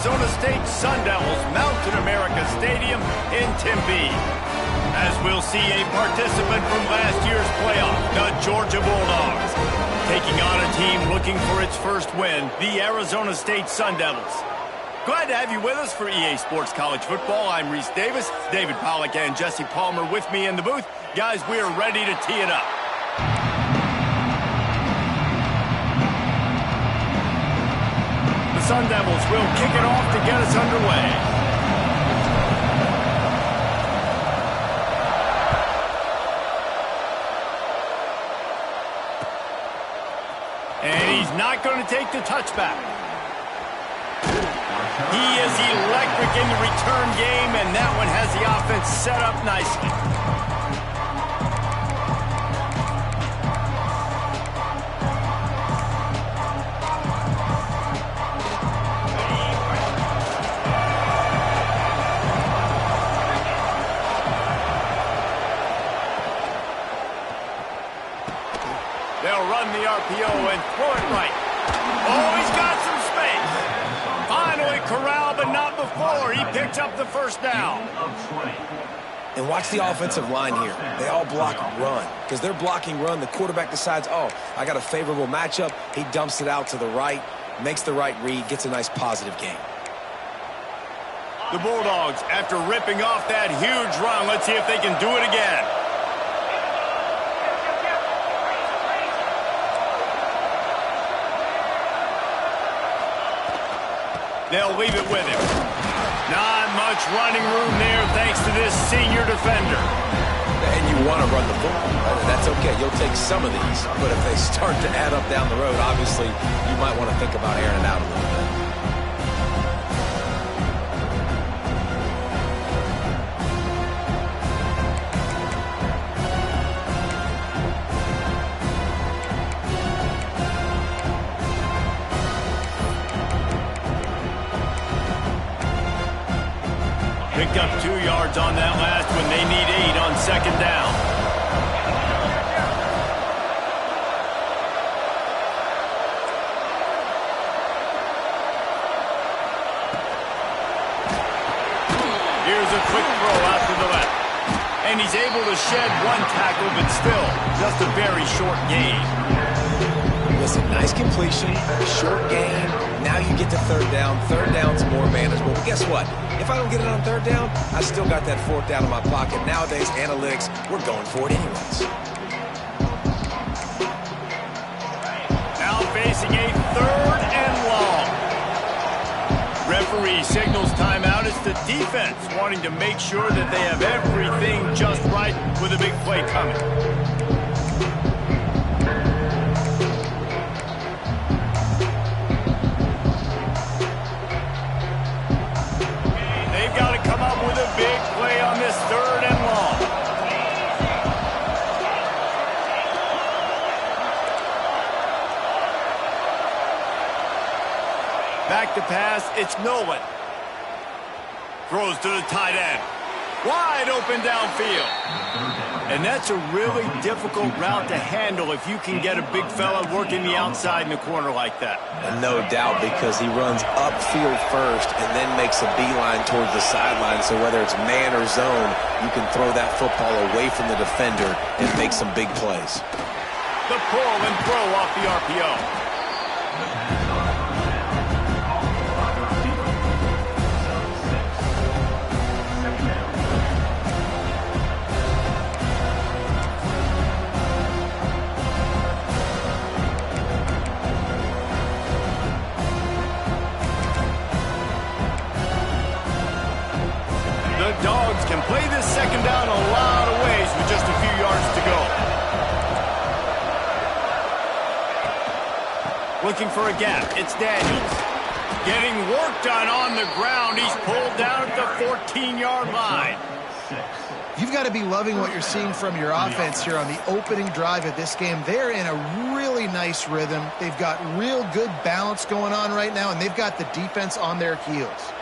Arizona State Sun Devils mount at America Stadium in Tempe. As we'll see a participant from last year's playoff, the Georgia Bulldogs, taking on a team looking for its first win, the Arizona State Sun Devils. Glad to have you with us for EA Sports College Football. I'm Reese Davis, David Pollack and Jesse Palmer with me in the booth. Guys, we are ready to tee it up. The Sun Devils will kick it off to get us underway. And he's not going to take the touchback. He is electric in the return game, and that one has the offense set up nicely. They'll run the RPO and throw it right. Oh, he's got some space. Finally corralled, but not before. He picks up the first down. And watch the offensive line here. They all block run. Because they're blocking run, the quarterback decides, oh, I got a favorable matchup. He dumps it out to the right, makes the right read, gets a nice positive gain. The Bulldogs, after ripping off that huge run, let's see if they can do it again. They'll leave it with him. Not much running room there thanks to this senior defender. And you want to run the football. That's okay. You'll take some of these. But if they start to add up down the road, obviously, you might want to think about airing it out a little bit. Picked up 2 yards on that last one. They need 8 on second down. Here's a quick throw out to the left. And he's able to shed one tackle, but still just a very short gain. Listen, nice completion, short gain. Now you get to third down. Third down's more manageable. But guess what? If I don't get it on third down, I still got that fourth down in my pocket. Nowadays, analytics, we're going for it anyways. Now facing a third and long. Referee signals timeout. It's the defense wanting to make sure that they have everything just right with a big play coming. With a big play on this third and long. Back to pass, it's Nolan. Throws to the tight end. Wide open downfield. And that's a really difficult route to handle if you can get a big fella working the outside in the corner like that. And no doubt, because he runs upfield first and then makes a beeline towards the sideline. So whether it's man or zone, you can throw that football away from the defender and make some big plays. The pull and throw off the RPO. The Dogs can play this second down a lot of ways with just a few yards to go. Looking for a gap. It's Daniels. Getting work done on the ground. He's pulled down at the 14-yard line. You've got to be loving what you're seeing from your offense here on the opening drive of this game. They're in a really nice rhythm. They've got real good balance going on right now, and they've got the defense on their heels.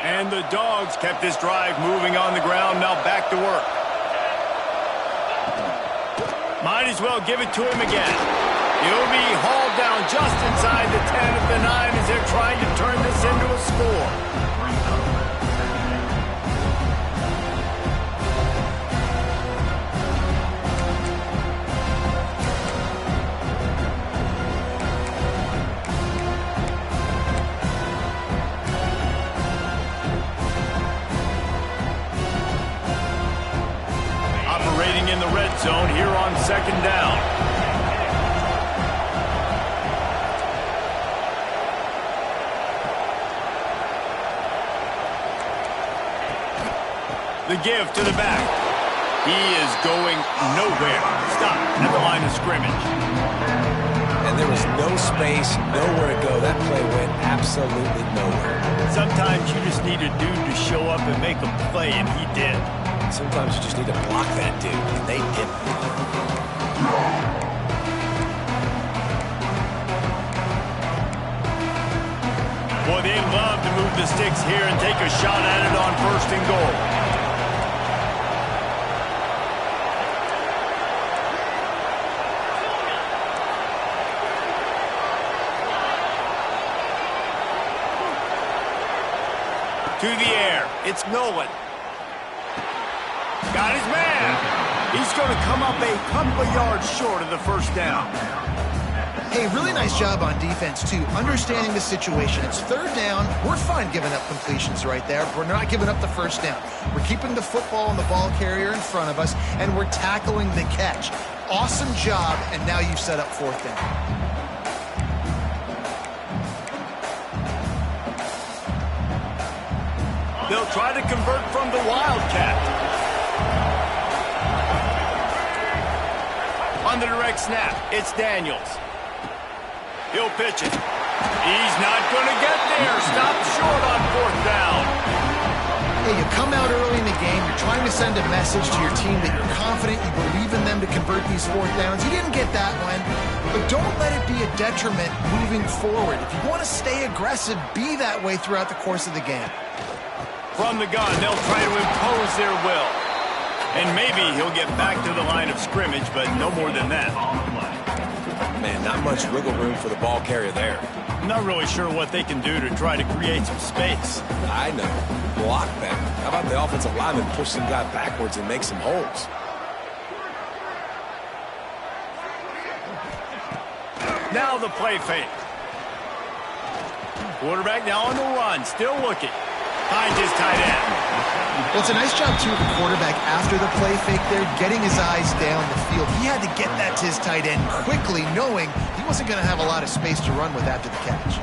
And the Dogs kept this drive moving on the ground. Now back to work. Might as well give it to him again. He'll be hauled down just inside the 10 of the 9 as they're trying to turn this into a score. Operating in the red zone here on second down. The give to the back. He is going nowhere. Stop at the line of scrimmage. And there was no space, nowhere to go. That play went absolutely nowhere. Sometimes you just need a dude to show up and make a play, and he did. Sometimes you just need to block that dude, and they didn't. Boy, they love to move the sticks here and take a shot at it on 1st and goal. To the air. It's Nolan. Got his man. He's going to come up a couple of yards short of the 1st down. Hey, really nice job on defense, too, understanding the situation. It's 3rd down. We're fine giving up completions right there. We're not giving up the 1st down. We're keeping the football and the ball carrier in front of us, and we're tackling the catch. Awesome job, and now you've set up 4th down. They'll try to convert from the Wildcat. On the direct snap, it's Daniels. He'll pitch it. He's not going to get there. Stopped short on 4th down. Hey, you come out early in the game, you're trying to send a message to your team that you're confident, you believe in them to convert these 4th downs. You didn't get that one, but don't let it be a detriment moving forward. If you want to stay aggressive, be that way throughout the course of the game. From the gun, they'll try to impose their will. And maybe he'll get back to the line of scrimmage, but no more than that. Man, not much wiggle room for the ball carrier there. I'm not really sure what they can do to try to create some space. I know. Block them. How about the offensive lineman push some guy backwards and make some holes? Now the play fake. Quarterback now on the run, still looking. Finds his tight end. Well, it's a nice job, too, of the quarterback after the play fake there, getting his eyes down the field. He had to get that to his tight end quickly, knowing he wasn't going to have a lot of space to run with after the catch.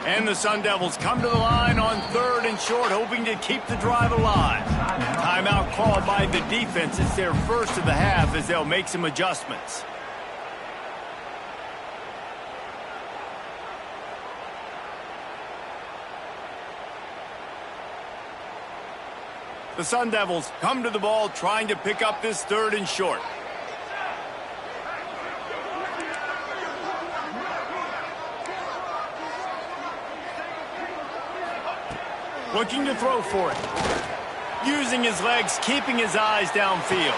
And the Sun Devils come to the line on 3rd and short, hoping to keep the drive alive. Timeout called by the defense. It's their 1st of the half as they'll make some adjustments. The Sun Devils come to the ball trying to pick up this 3rd and short. Looking to throw for it. Using his legs, keeping his eyes downfield.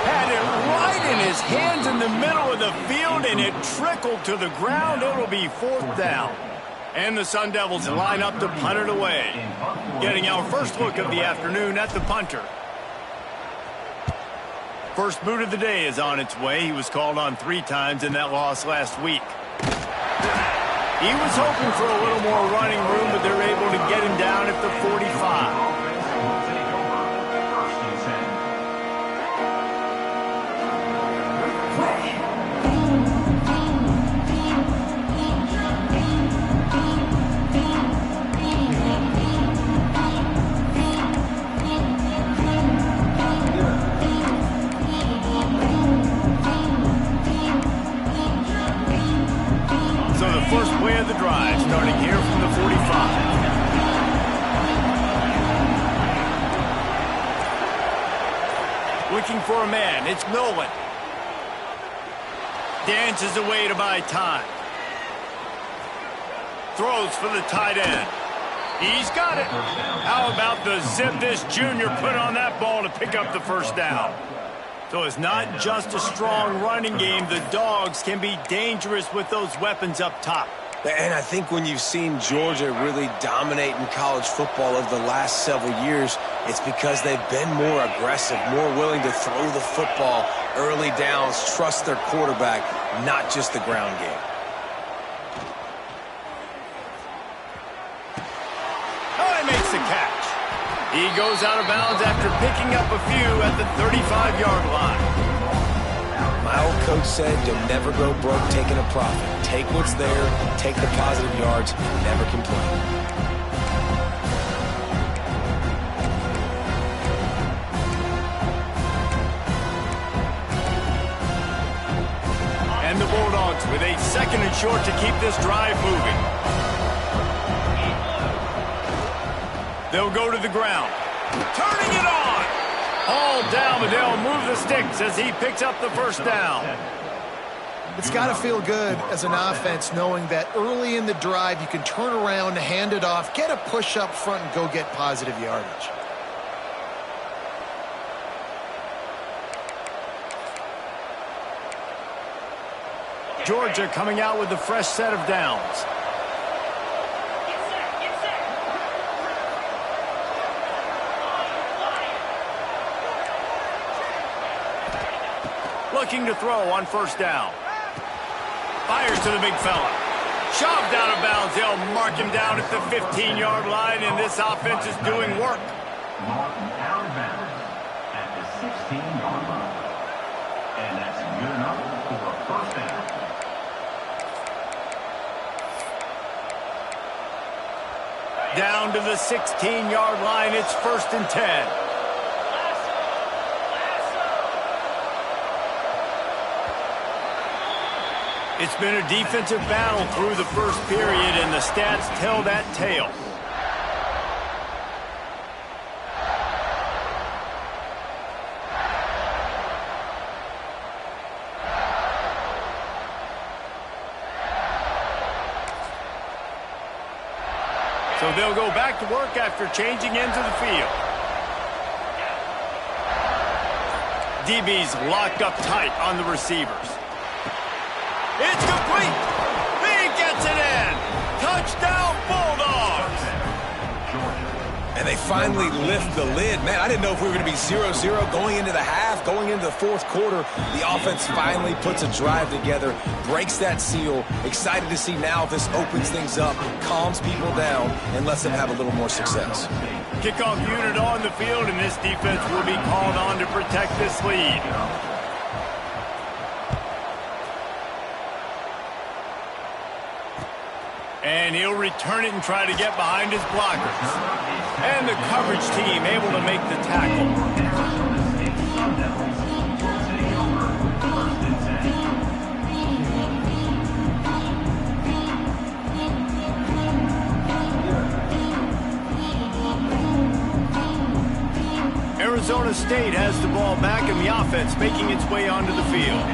Had it right in his hands in the middle of the field, and it trickled to the ground. It'll be 4th down. And the Sun Devils line up to punt it away. Getting our first look of the afternoon at the punter. First boot of the day is on its way. He was called on 3 times in that loss last week. He was hoping for a little more running room, but they're able to get him down at the 45. First play of the drive, starting here from the 45. Looking for a man, it's Nolan. dances away to buy time. Throws for the tight end. He's got it. How about the zip this junior put on that ball to pick up the first down? So it's not just a strong running game. The Dogs can be dangerous with those weapons up top. And I think when you've seen Georgia really dominate in college football over the last several years, it's because they've been more aggressive, more willing to throw the football early downs, trust their quarterback, not just the ground game. Oh, he makes the catch. He goes out of bounds after picking up a few at the 35-yard line. My old coach said you'll never go broke taking a profit. Take what's there, take the positive yards, never complain. And the Bulldogs with a 2nd and short to keep this drive moving. They'll go to the ground. Turning it on. All down, but they'll move the sticks as he picks up the first down. It's got to feel good as an offense knowing that early in the drive you can turn around, hand it off, get a push up front, and go get positive yardage. Georgia coming out with a fresh set of downs. Looking to throw on first down. Fires to the big fella. Shoved out of bounds. They'll mark him down at the 15-yard line, and this offense is doing work. Martin out of bounds at the 16-yard line. And that's good enough for a first down. Down to the 16-yard line. It's 1st and 10. It's been a defensive battle through the first period, and the stats tell that tale. So they'll go back to work after changing into the field. DB's locked up tight on the receivers. It's complete. He gets it in. Touchdown, Bulldogs. And they finally lift the lid. Man, I didn't know if we were going to be 0-0 going into the half, going into the fourth quarter. The offense finally puts a drive together, breaks that seal. Excited to see now if this opens things up, calms people down, and lets them have a little more success. Kickoff unit on the field, and this defense will be called on to protect this lead. And he'll return it and try to get behind his blockers. And the coverage team able to make the tackle. Arizona State has the ball back in the offense, making its way onto the field.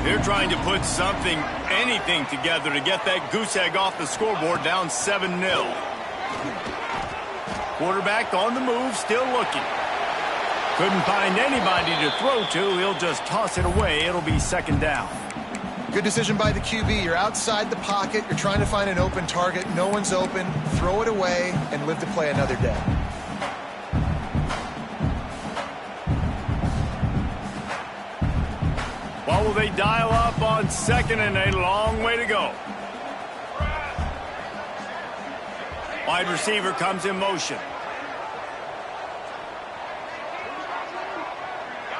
They're trying to put something, anything together to get that goose egg off the scoreboard, down 7-0. Quarterback on the move, still looking. Couldn't find anybody to throw to. He'll just toss it away. It'll be 2nd down. Good decision by the QB. You're outside the pocket. You're trying to find an open target. No one's open. Throw it away and live to play another day. What will they dial up on 2nd and a long way to go? Wide receiver comes in motion.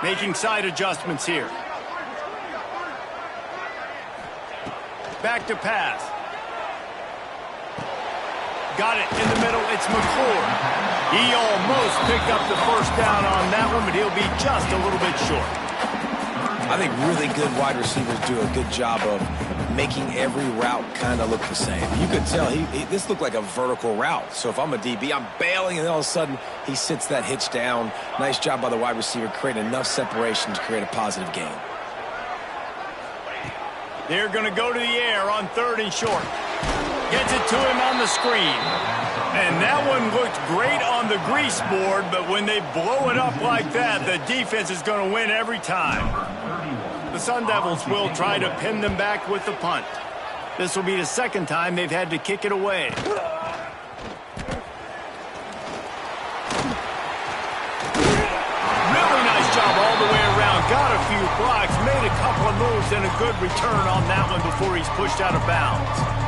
Making side adjustments here. Back to pass. Got it in the middle. It's McCord. He almost picked up the first down on that one, but he'll be just a little bit short. I think really good wide receivers do a good job of making every route kind of look the same. You could tell this looked like a vertical route. So if I'm a DB, I'm bailing, and all of a sudden he sits that hitch down. Nice job by the wide receiver, creating enough separation to create a positive gain. They're going to go to the air on 3rd and short. Gets it to him on the screen. And that one looked great on the grease board, but when they blow it up like that, the defense is going to win every time. The Sun Devils will try to pin them back with the punt. This will be the second time they've had to kick it away. Really nice job all the way around. Got a few blocks, made a couple of moves, and a good return on that one before he's pushed out of bounds.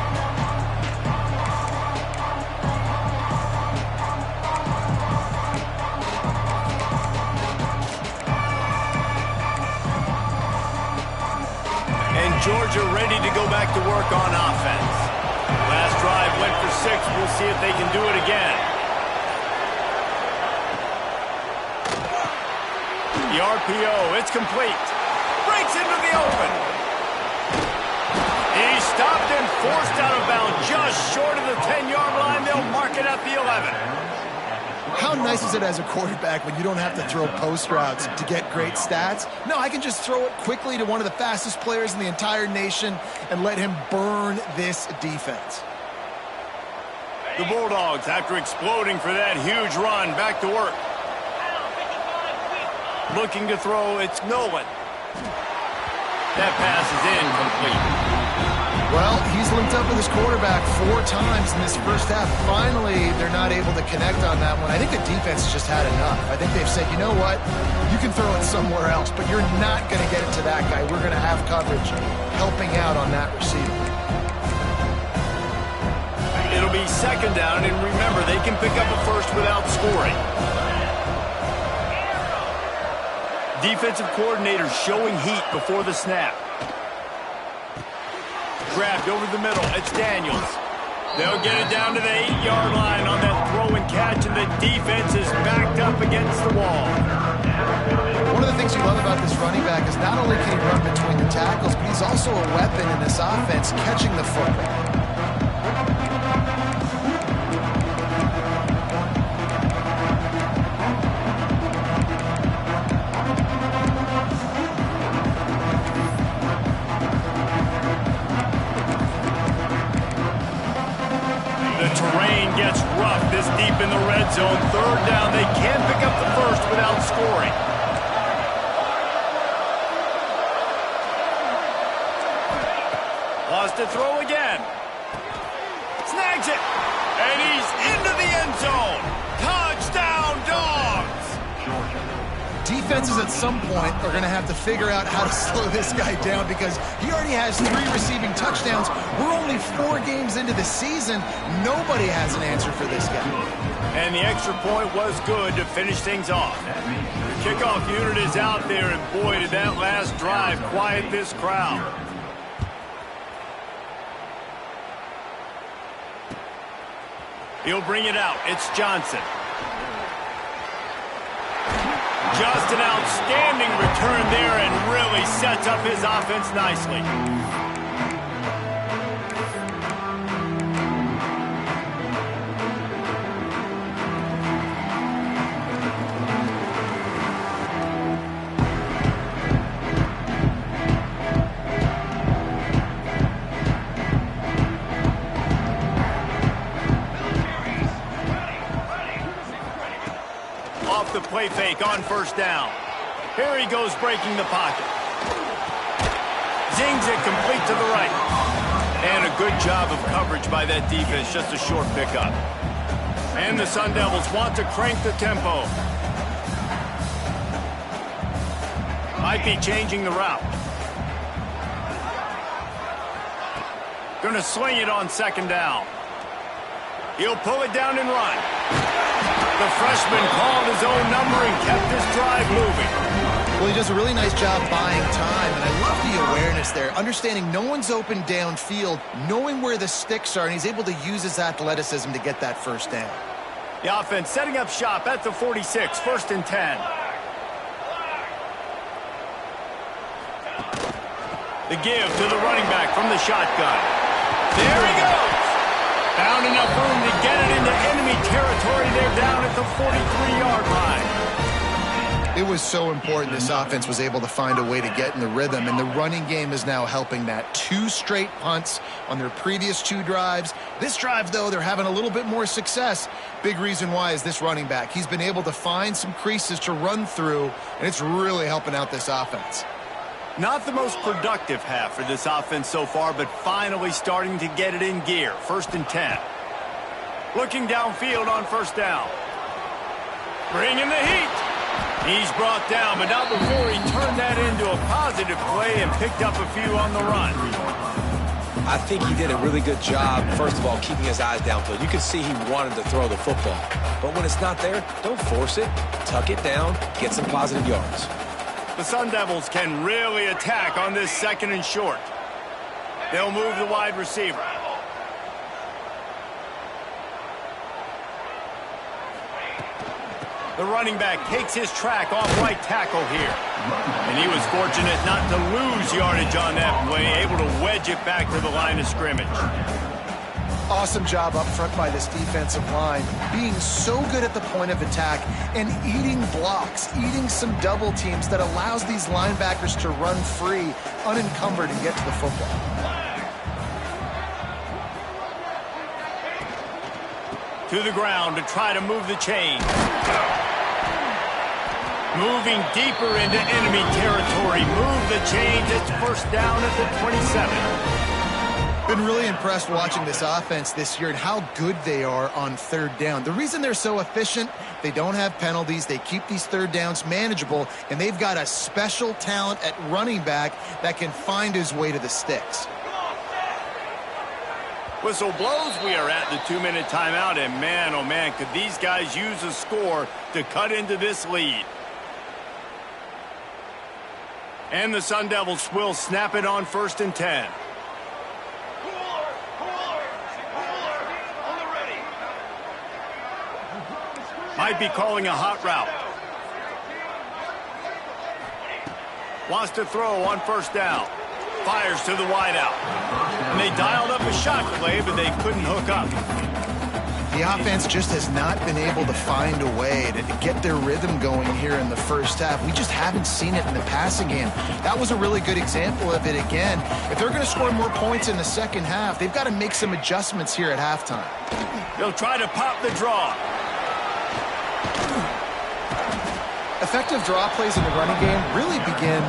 Georgia ready to go back to work on offense. Last drive went for 6. We'll see if they can do it again. The RPO, it's complete. Breaks into the open. He stopped and forced out of bounds just short of the 10-yard line. They'll mark it at the 11. How nice is it as a quarterback when you don't have to throw post routes to get great stats? No, I can just throw it quickly to one of the fastest players in the entire nation and let him burn this defense. The Bulldogs, after exploding for that huge run, back to work. Looking to throw, it's Nolan. That pass is incomplete. Well, he's linked up with his quarterback 4 times in this first half. Finally, they're not able to connect on that one. I think the defense has just had enough. I think they've said, you know what, you can throw it somewhere else, but you're not going to get it to that guy. We're going to have coverage helping out on that receiver. It'll be 2nd down, and remember, they can pick up a first without scoring. Defensive coordinator showing heat before the snap. Grabbed over the middle. It's Daniels. They'll get it down to the 8-yard line on that throw and catch, and the defense is backed up against the wall. One of the things you love about this running back is not only can he run between the tackles, but he's also a weapon in this offense catching the football. Gets rough this deep in the red zone. 3rd down. They can't pick up the first without scoring. Lost to throw again. Snags it. And he's into the end zone. Touchdown, Dogs. Defenses at some point are going to have to figure out how to slow this guy down because he already has 3 receiving touchdowns. We're only 4 games into the season. Nobody has an answer for this guy. And the extra point was good to finish things off. The kickoff unit is out there, and boy, did that last drive quiet this crowd. He'll bring it out. It's Johnson. Just an outstanding return there and really sets up his offense nicely. Off the play fake on 1st down. Here he goes breaking the pocket. Zings it complete to the right. And a good job of coverage by that defense. Just a short pickup. And the Sun Devils want to crank the tempo. Might be changing the route. Gonna swing it on 2nd down. He'll pull it down and run. The freshman called his own number and kept this drive moving. Well, he does a really nice job buying time, and I love the awareness there. Understanding no one's open downfield, knowing where the sticks are, and he's able to use his athleticism to get that 1st down. The offense setting up shop at the 46, 1st and 10. The give to the running back from the shotgun. There he goes. Found enough room to get it into enemy territory. They're down at the 43-yard line. It was so important this offense was able to find a way to get in the rhythm, and the running game is now helping that. 2 straight punts on their previous 2 drives. This drive, though, they're having a little bit more success. Big reason why is this running back. He's been able to find some creases to run through, and it's really helping out this offense. Not the most productive half for this offense so far, but finally starting to get it in gear. 1st and 10. Looking downfield on 1st down. Bringing the heat. He's brought down, but not before he turned that into a positive play and picked up a few on the run. I think he did a really good job, first of all, keeping his eyes downfield. You can see he wanted to throw the football. But when it's not there, don't force it. Tuck it down, get some positive yards. The Sun Devils can really attack on this 2nd and short. They'll move the wide receiver. The running back takes his track off right tackle here. And he was fortunate not to lose yardage on that play, able to wedge it back to the line of scrimmage. Awesome job up front by this defensive line, being so good at the point of attack and eating blocks, eating some double teams that allows these linebackers to run free, unencumbered, and get to the football. To the ground to try to move the chain. Moving deeper into enemy territory. Move the chains. It's 1st down at the 27. Been really impressed watching this offense this year and how good they are on 3rd down. The reason they're so efficient, they don't have penalties. They keep these 3rd downs manageable, and they've got a special talent at running back that can find his way to the sticks. Whistle blows. We are at the 2-minute timeout, and man, oh man, could these guys use a score to cut into this lead. And the Sun Devils will snap it on 1st and 10. Might be calling a hot route. Wants to throw on 1st down. Fires to the wideout. And they dialed up a shot play, but they couldn't hook up. The offense just has not been able to find a way to get their rhythm going here in the 1st half. We just haven't seen it in the passing game. That was a really good example of it again. If they're going to score more points in the 2nd half, they've got to make some adjustments here at halftime. They'll try to pop the draw. Effective draw plays in the running game really begin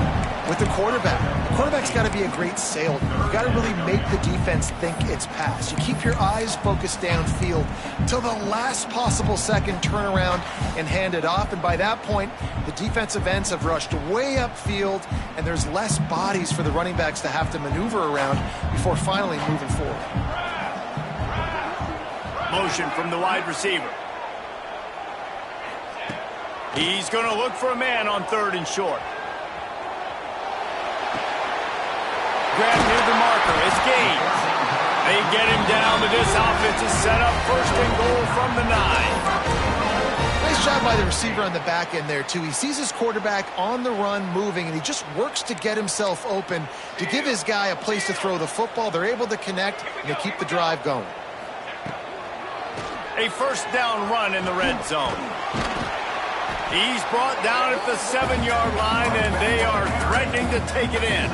with the quarterback. The quarterback's got to be a great salesman. You got to really make the defense think it's pass. You keep your eyes focused downfield till the last possible second, turn around and hand it off. And by that point, the defensive ends have rushed way upfield, and there's less bodies for the running backs to have to maneuver around before finally moving forward. Motion from the wide receiver. He's going to look for a man on 3rd and short. Grab near the marker. It's gained. They get him down, but this offense is set up 1st and goal from the 9. Nice job by the receiver on the back end there, too. He sees his quarterback on the run moving, and he just works to get himself open to give his guy a place to throw the football. They're able to connect, and they keep the drive going. A 1st down run in the red zone. He's brought down at the 7-yard line, and they are threatening to take it in.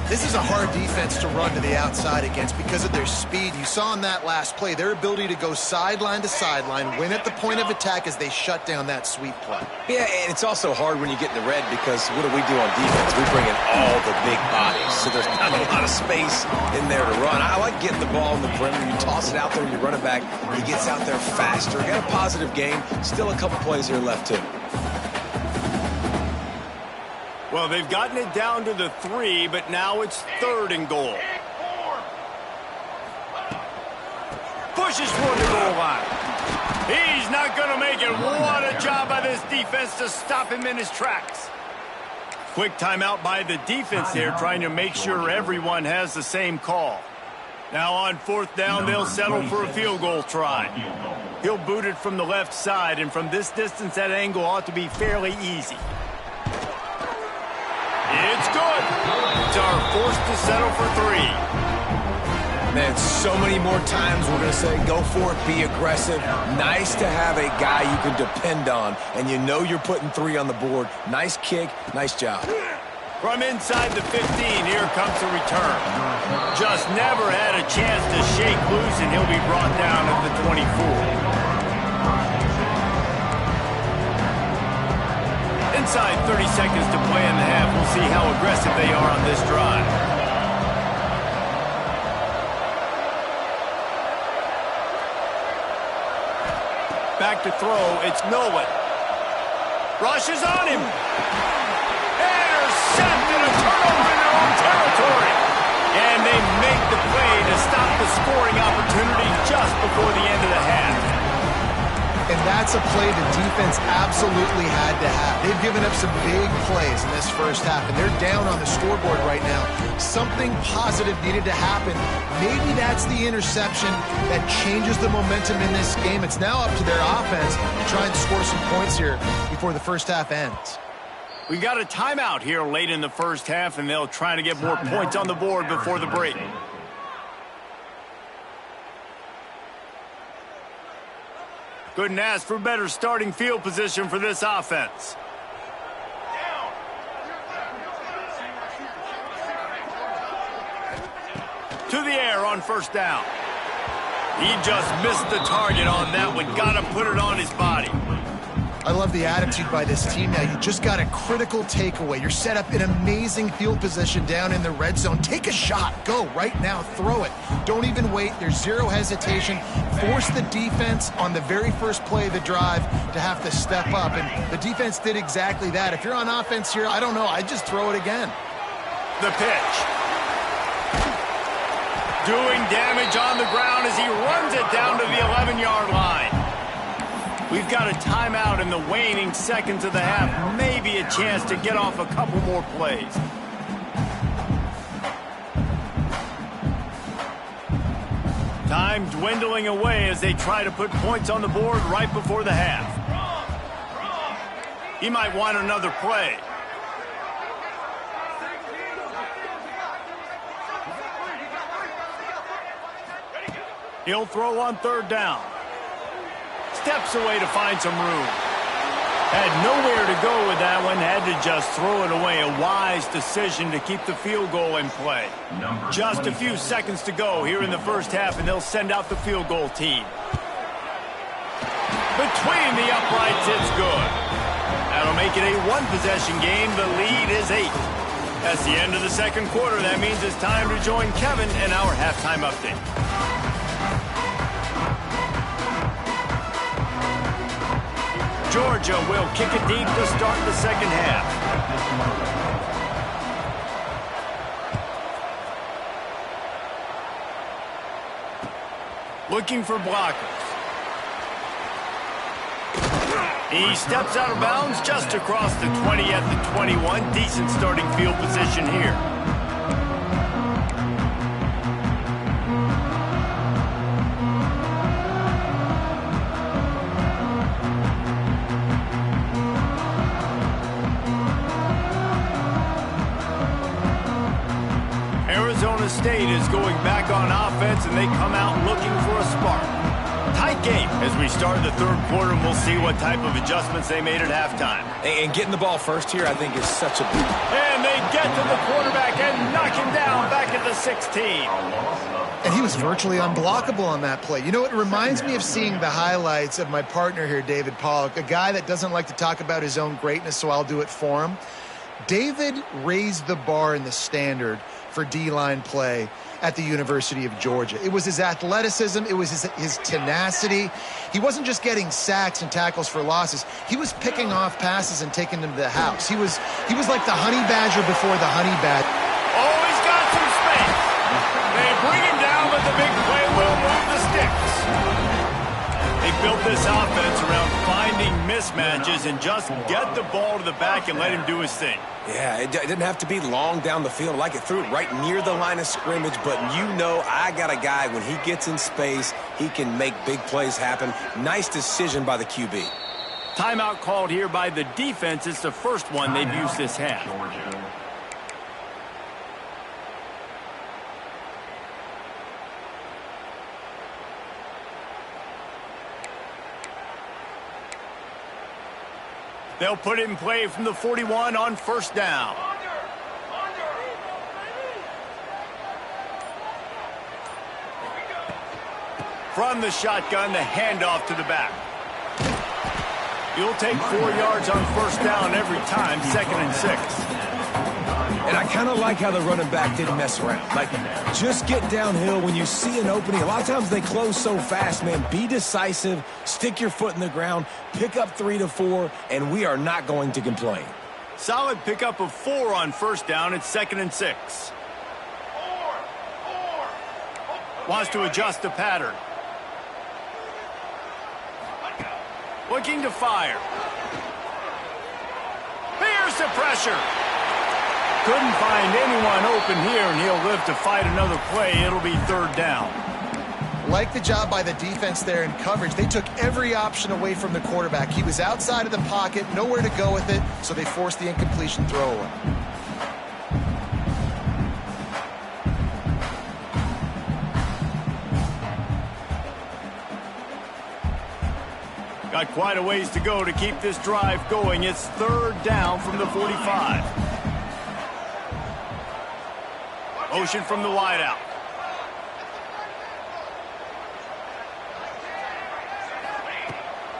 This is a hard defense to run to the outside against because of their speed. You saw in that last play, their ability to go sideline to sideline, win at the point of attack as they shut down that sweep play. Yeah, and it's also hard when you get in the red because what do we do on defense? We bring in all the big bodies, so there's not a lot of space in there to run. I like getting the ball in the perimeter. You toss it out there and you run it back. He gets out there faster. Got a positive game. Still a couple plays here left, too. Well, they've gotten it down to the 3, but now it's 3rd and goal. Pushes toward the goal line. He's not going to make it. What a job by this defense to stop him in his tracks. Quick timeout by the defense there, trying to make sure everyone has the same call. Now on 4th down, they'll settle for a field goal try. He'll boot it from the left side, and from this distance, that angle ought to be fairly easy. It's good. It's our forced to settle for 3. Man, so many more times we're going to say go for it, be aggressive. Nice to have a guy you can depend on, and you know you're putting 3 on the board. Nice kick, nice job. From inside the 15, here comes the return. Just never had a chance to shake loose, and he'll be brought down at the 24. Inside 30 seconds to play in the half. We'll see how aggressive they are on this drive. Back to throw, it's Nolan. Rushes on him. Intercepted, a turnover in their own territory. And they make the play to stop the scoring opportunity just before the end of the half. And that's a play the defense absolutely had to have. They've given up some big plays in this first half, and they're down on the scoreboard right now. Something positive needed to happen. Maybe that's the interception that changes the momentum in this game. It's now up to their offense to try and score some points here before the first half ends. We got a timeout here late in the first half, and they'll try to get more points on the board before the break. Couldn't ask for better starting field position for this offense. To the air on first down. He just missed the target on that one. Got to put it on his body. I love the attitude by this team now. You just got a critical takeaway. You're set up in amazing field position down in the red zone. Take a shot. Go right now. Throw it. Don't even wait. There's zero hesitation. Force the defense on the very first play of the drive to have to step up. And the defense did exactly that. If you're on offense here, I don't know. I'd just throw it again. The pitch. Doing damage on the ground as he runs it down to the 11-yard line. We've got a timeout in the waning seconds of the half. Maybe a chance to get off a couple more plays. Time dwindling away as they try to put points on the board right before the half. He might want another play. He'll throw on third down. Steps away to find some room. Had nowhere to go with that one. Had to just throw it away. A wise decision to keep the field goal in play. Just a few seconds to go here in the first half, and they'll send out the field goal team. Between the uprights, it's good. That'll make it a one-possession game. The lead is 8. That's the end of the second quarter. That means it's time to join Kevin in our halftime update. Georgia will kick it deep to start the second half. Looking for blockers. He steps out of bounds just across the 20 at the 21. Decent starting field position here. State is going back on offense, and they come out looking for a spark. Tight game as we start the third quarter, and we'll see what type of adjustments they made at halftime. And getting the ball first here, I think, is such a big... And they get to the quarterback and knock him down back at the 16. And he was virtually unblockable on that play. You know, it reminds me of seeing the highlights of my partner here, David Pollock, a guy that doesn't like to talk about his own greatness, so I'll do it for him. David raised the bar in the standard for D-line play at the University of Georgia. It was his athleticism. It was his tenacity. He wasn't just getting sacks and tackles for losses. He was picking off passes and taking them to the house. He was like the honey badger before the honey badger. Always got some space. They bring him down, but the big play will move the sticks. They built this offense around finding mismatches and just get the ball to the back and let him do his thing. Yeah, it didn't have to be long down the field. Like it threw it right near the line of scrimmage, but you know I got a guy, when he gets in space, he can make big plays happen. Nice decision by the QB. Timeout called here by the defense. It's the first one they've used this half. They'll put it in play from the 41 on first down. From the shotgun, the handoff to the back. You'll take 4 yards on first down every time, 2nd and 6. And I kind of like how the running back didn't mess around. Like, just get downhill when you see an opening. A lot of times they close so fast, man. Be decisive, stick your foot in the ground, pick up 3 to 4, and we are not going to complain. Solid pickup of 4 on first down. It's 2nd and 6. Wants to adjust the pattern. Looking to fire. Here's the pressure. Couldn't find anyone open here, and he'll live to fight another play. It'll be 3rd down. Like the job by the defense there in coverage. They took every option away from the quarterback. He was outside of the pocket, nowhere to go with it, so they forced the incompletion throwaway. Got quite a ways to go to keep this drive going. It's 3rd down from the 45. Motion from the wideout.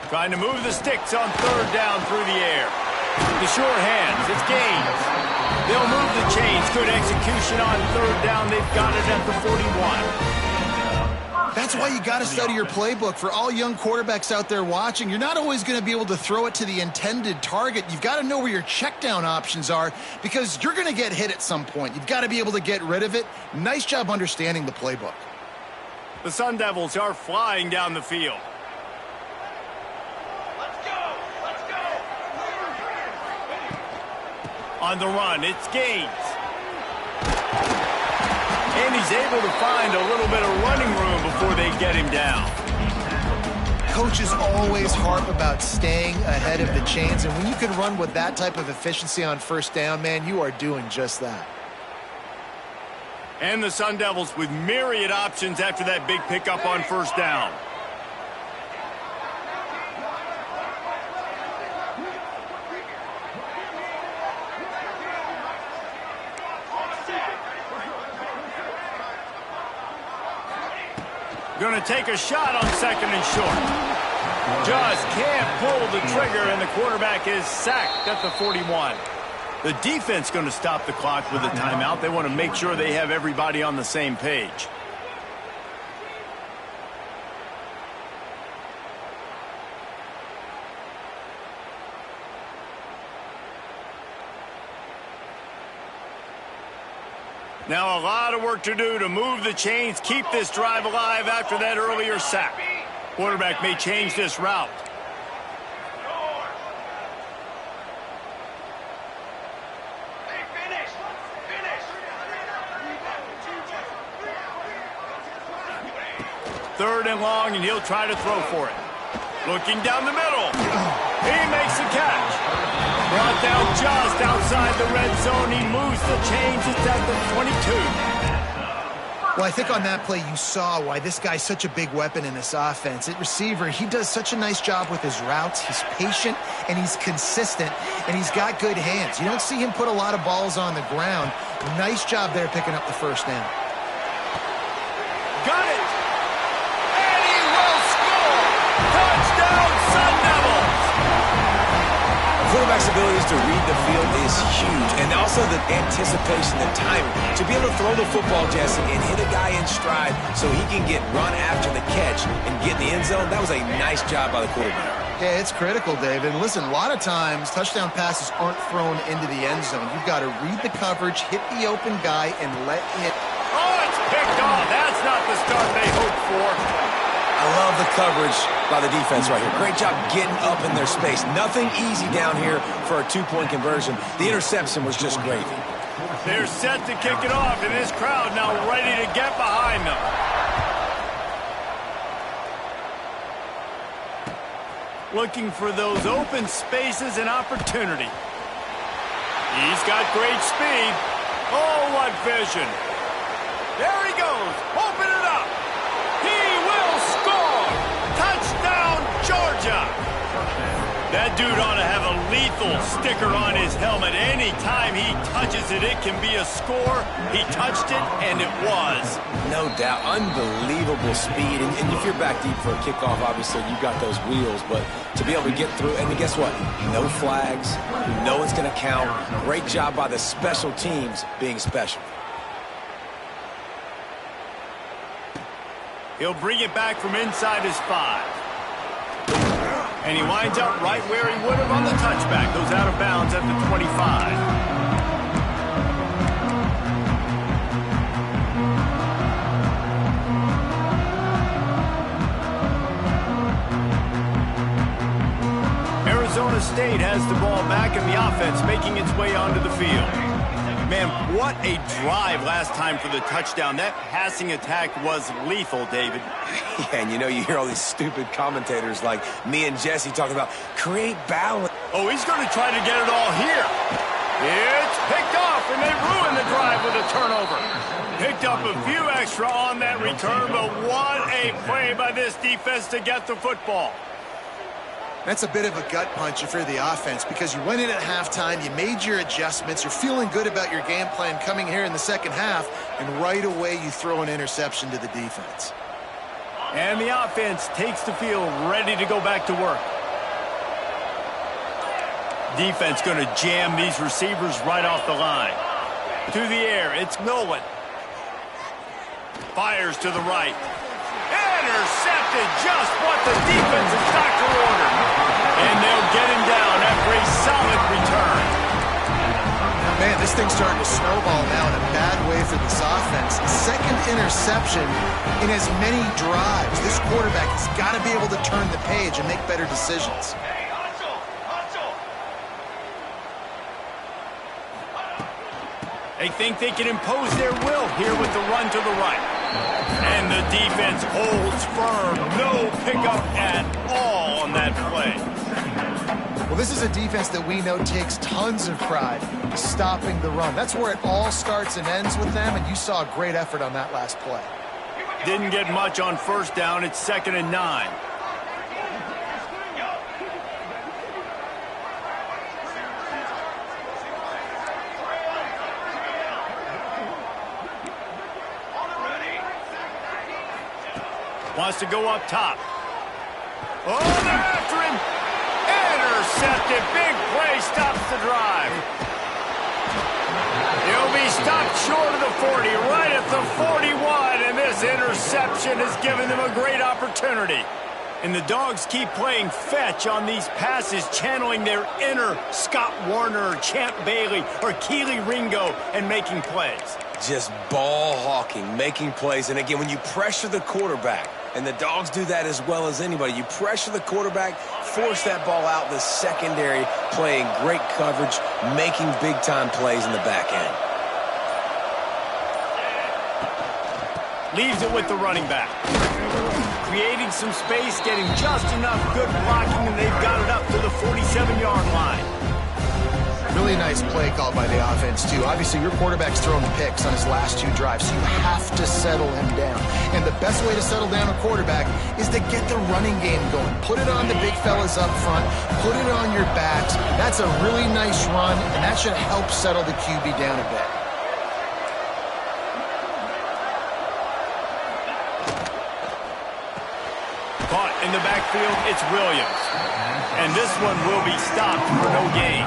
Trying to move the sticks on 3rd down through the air. The short hands, it's Gaines. They'll move the chains. Good execution on 3rd down. They've got it at the 41. That's why you got to study your playbook. For all young quarterbacks out there watching, you're not always going to be able to throw it to the intended target. You've got to know where your check down options are because you're going to get hit at some point. You've got to be able to get rid of it. Nice job understanding the playbook. The Sun Devils are flying down the field. On the run, it's Gaines. And he's able to find a little bit of running room before they get him down. Coaches always harp about staying ahead of the chains, and when you can run with that type of efficiency on first down, man, you are doing just that. And the Sun Devils with myriad options after that big pickup on first down. Going to take a shot on 2nd and short. Just can't pull the trigger, and the quarterback is sacked at the 41. The defense going to stop the clock with a timeout. They want to make sure they have everybody on the same page. Now a lot of work to do to move the chains, keep this drive alive after that earlier sack. Quarterback may change this route. Third and long, and he'll try to throw for it. Looking down the middle. He makes the catch. Brought down just outside the red zone. He moves the chains. It's at the 22. Well, I think on that play you saw why this guy's such a big weapon in this offense. At receiver, he does such a nice job with his routes. He's patient, and he's consistent, and he's got good hands. You don't see him put a lot of balls on the ground. Nice job there picking up the first down. Got it. And he will score. Touchdown, Sun Devils. Quarterback's abilities to read the field is huge, and also the anticipation, the timing. To be able to throw the football, Jesse, and hit a guy in stride so he can get run after the catch and get in the end zone, that was a nice job by the quarterback. Yeah, it's critical, David. And listen, a lot of times touchdown passes aren't thrown into the end zone. You've got to read the coverage, hit the open guy, and let it. Oh, it's picked off. That's not the start they hoped for. I love the coverage by the defense right here. Great job getting up in their space. Nothing easy down here for a two-point conversion. The interception was just gravy. They're set to kick it off, and this crowd now ready to get behind them. Looking for those open spaces and opportunity. He's got great speed. Oh, what vision. There he goes. Open it up. He will score. Touchdown, Georgia. That dude ought to have a lead lethal sticker on his helmet. Anytime he touches it, it can be a score. He touched it, and it was. No doubt. Unbelievable speed. And if you're back deep for a kickoff, obviously you've got those wheels. But to be able to get through, and guess what? No flags. You know it's going to count. Great job by the special teams being special. He'll bring it back from inside his 5. And he winds up right where he would have on the touchback. Goes out of bounds at the 25. Arizona State has the ball back in the offense, making its way onto the field. Man, what a drive last time for the touchdown. That passing attack was lethal, David. Yeah, and you hear all these stupid commentators like me and Jesse talking about create balance. Oh, he's going to try to get it all here. It's picked off, and they ruin the drive with a turnover. Picked up a few extra on that return, but what a play by this defense to get the football. That's a bit of a gut punch if you're the offense, because you went in at halftime, you made your adjustments, you're feeling good about your game plan coming here in the second half, and right away you throw an interception to the defense. And the offense takes the field, ready to go back to work. Defense going to jam these receivers right off the line. To the air, it's Nolan. Fires to the right. Intercepted, just what the defense is doctor ordered. And they'll get him down after a solid return. Man, this thing's starting to snowball now in a bad way for this offense. Second interception in as many drives. This quarterback has got to be able to turn the page and make better decisions. They think they can impose their will here with the run to the right. And the defense holds firm. No pickup at all on that play. Well, this is a defense that we know takes tons of pride stopping the run. That's where it all starts and ends with them, and you saw a great effort on that last play. Didn't get much on first down. It's 2nd and 9. Wants to go up top. Oh, they're after him. Intercepted. Big play stops the drive. He'll be stopped short of the 40, right at the 41, and this interception has given them a great opportunity. And the Dogs keep playing fetch on these passes, channeling their inner Scott Warner or Champ Bailey or Keely Ringo and making plays. Just ball hawking, making plays. And again, when you pressure the quarterback, and the Dogs do that as well as anybody, you pressure the quarterback, force that ball out, the secondary playing great coverage, making big-time plays in the back end. Leaves it with the running back. Creating some space, getting just enough good blocking, and they've got it up to the 47-yard line. Really nice play call by the offense, too. Obviously, your quarterback's thrown picks on his last 2 drives, so you have to settle him down. And the best way to settle down a quarterback is to get the running game going. Put it on the big fellas up front. Put it on your backs. That's a really nice run, and that should help settle the QB down a bit. Caught in the backfield, it's Williams. And this one will be stopped for no gain.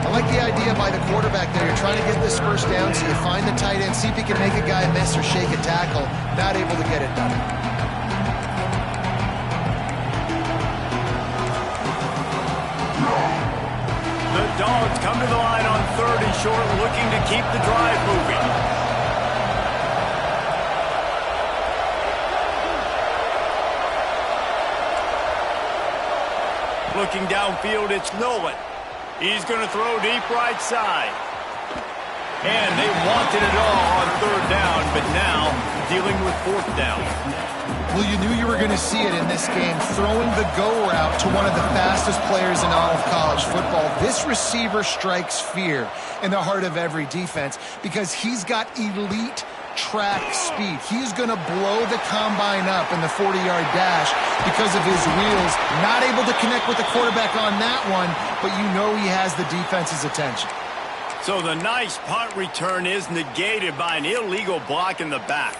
I like the idea by the quarterback there. You're trying to get this first down, so you find the tight end, see if he can make a guy miss or shake a tackle. Not able to get it done. The Dogs come to the line on 3rd and short, looking to keep the drive moving. Looking downfield, it's Nolan. He's going to throw deep right side. And they wanted it all on 3rd down, but now dealing with 4th down. Well, you knew you were going to see it in this game, throwing the go route to one of the fastest players in all of college football. This receiver strikes fear in the heart of every defense because he's got elite track speed. He's going to blow the combine up in the 40-yard dash because of his wheels. Not able to connect with the quarterback on that one, but you know he has the defense's attention. So the nice punt return is negated by an illegal block in the back.